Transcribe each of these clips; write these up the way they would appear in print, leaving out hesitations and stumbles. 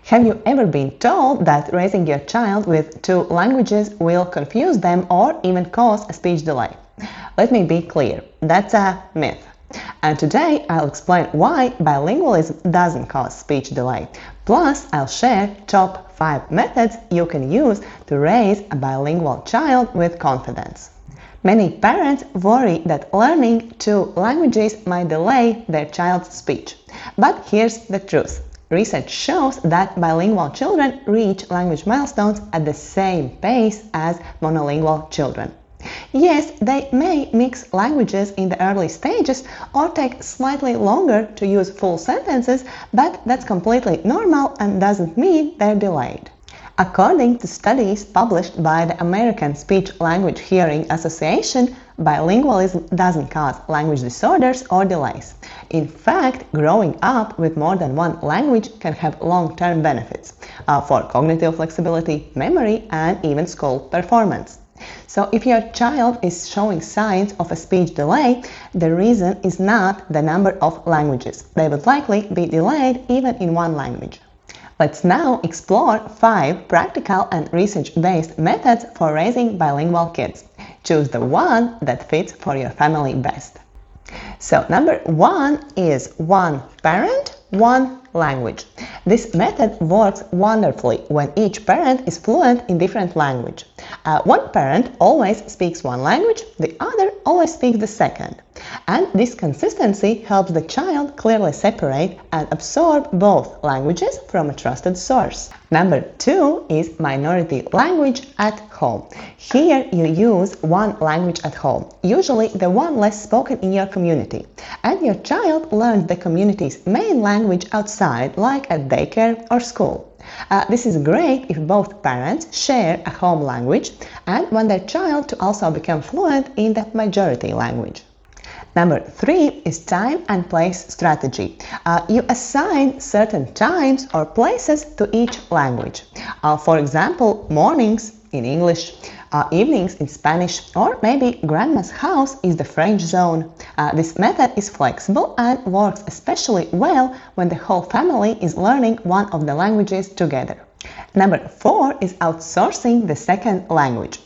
Have you ever been told that raising your child with two languages will confuse them or even cause a speech delay? Let me be clear, that's a myth. And today I'll explain why bilingualism doesn't cause speech delay. Plus, I'll share top 5 methods you can use to raise a bilingual child with confidence. Many parents worry that learning two languages might delay their child's speech. But here's the truth. Research shows that bilingual children reach language milestones at the same pace as monolingual children. Yes, they may mix languages in the early stages or take slightly longer to use full sentences, but that's completely normal and doesn't mean they're delayed. According to studies published by the American Speech-Language Hearing Association, bilingualism doesn't cause language disorders or delays. In fact, growing up with more than one language can have long-term benefits for cognitive flexibility, memory, and even school performance. So if your child is showing signs of a speech delay, the reason is not the number of languages. They would likely be delayed even in one language. Let's now explore 5 practical and research-based methods for raising bilingual kids. Choose the one that fits for your family best. So number 1 is one parent, one language. This method works wonderfully when each parent is fluent in different language. One parent always speaks one language, the other always speaks the second. And this consistency helps the child clearly separate and absorb both languages from a trusted source. Number 2 is minority language at home. Here you use one language at home, usually the one less spoken in your community, and your child learns the community's main language outside, like at daycare or school. This is great if both parents share a home language and want their child to also become fluent in the majority language. Number 3 is time and place strategy. You assign certain times or places to each language. For example, mornings in English, evenings in Spanish, or maybe grandma's house is the French zone. This method is flexible and works especially well when the whole family is learning one of the languages together. Number 4 is outsourcing the second language.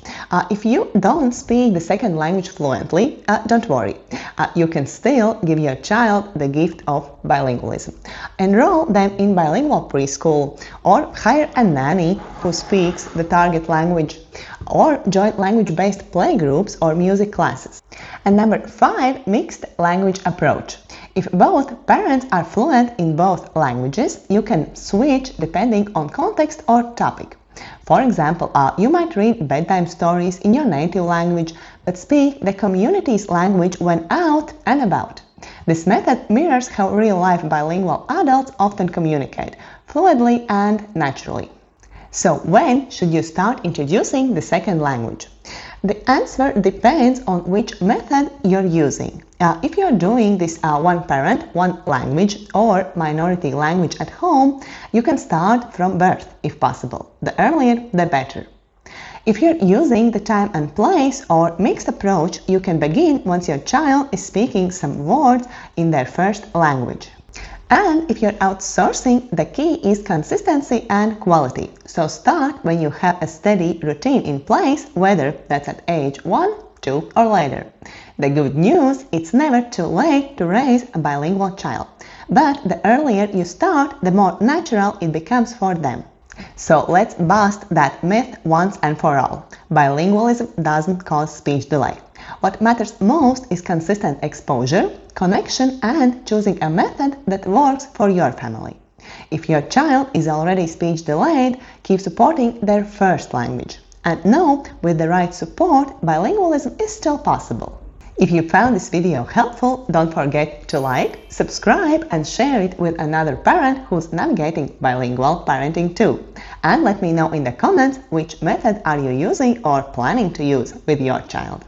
If you don't speak the second language fluently, don't worry. You can still give your child the gift of bilingualism. Enroll them in bilingual preschool, or hire a nanny who speaks the target language, or join language-based playgroups or music classes. And number 5, mixed language approach. If both parents are fluent in both languages, you can switch depending on context or topic. For example, you might read bedtime stories in your native language, but speak the community's language when out and about. This method mirrors how real-life bilingual adults often communicate, fluidly and naturally. So when should you start introducing the second language? The answer depends on which method you're using. If you're doing this one parent, one language or minority language at home, you can start from birth if possible. The earlier, the better. If you're using the time and place or mixed approach, you can begin once your child is speaking some words in their first language. And if you're outsourcing, the key is consistency and quality. So start when you have a steady routine in place, whether that's at age 1, 2 or later. The good news, it's never too late to raise a bilingual child. But the earlier you start, the more natural it becomes for them. So let's bust that myth once and for all. Bilingualism doesn't cause speech delay. What matters most is consistent exposure, connection, and choosing a method that works for your family. If your child is already speech delayed, keep supporting their first language. And know, with the right support, bilingualism is still possible. If you found this video helpful, don't forget to like, subscribe, and share it with another parent who's navigating bilingual parenting too. And let me know in the comments which method are you using or planning to use with your child.